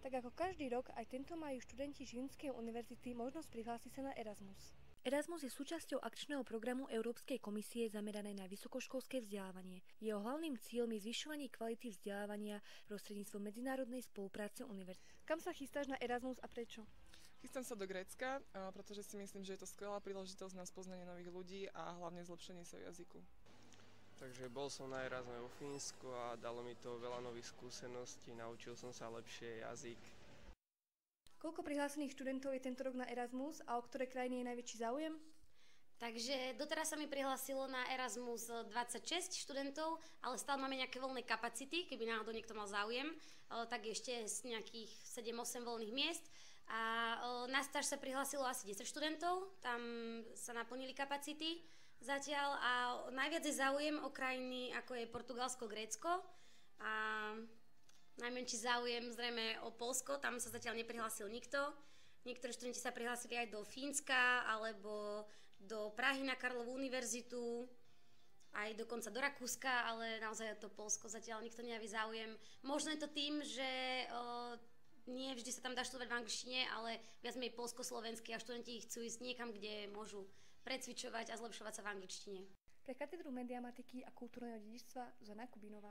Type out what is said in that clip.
Tak ako každý rok, aj tento majú študenti Žilinskej univerzity možnosť prihlásiť sa na Erasmus. Erasmus je súčasťou akčného programu Európskej komisie zameranej na vysokoškolské vzdelávanie. Jeho hlavným cieľom je zvyšovanie kvality vzdelávania prostredníctvom medzinárodnej spolupráce univerzity. Kam sa chystáš na Erasmus a prečo? Chystám sa do Grécka, pretože si myslím, že je to skvelá príležitosť na spoznanie nových ľudí a hlavne zlepšenie sa jazyku. Takže bol som na Erasme vo Fínsku a dalo mi to veľa nových skúseností, naučil som sa lepšie jazyk. Koľko prihlásených študentov je tento rok na Erasmus a o ktoré krajiny je najväčší záujem? Takže doteraz sa mi prihlásilo na Erasmus 26 študentov, ale stále máme nejaké voľné kapacity, keby náhodou niekto mal záujem, tak ešte z nejakých 7-8 voľných miest. A na stáž sa prihlásilo asi 10 študentov, tam sa naplnili kapacity zatiaľ a najviac je záujem o krajiny ako je Portugalsko, Grécko a najmenší záujem zrejme o Poľsko, tam sa zatiaľ neprihlásil nikto. Niektorí študenti sa prihlásili aj do Fínska alebo do Prahy na Karlovu univerzitu, aj dokonca do Rakúska, ale naozaj to Poľsko zatiaľ nikto nejaví záujem. Možno je to tým, že nie vždy sa tam dá študovať v angličtine, ale viac menej poľsko-slovenský a študenti chcú ísť niekam, kde môžu precvičovať a zlepšovať sa v angličtine. Pre katedru mediamatiky a kultúrneho dedičstva Zuzana Kubinová.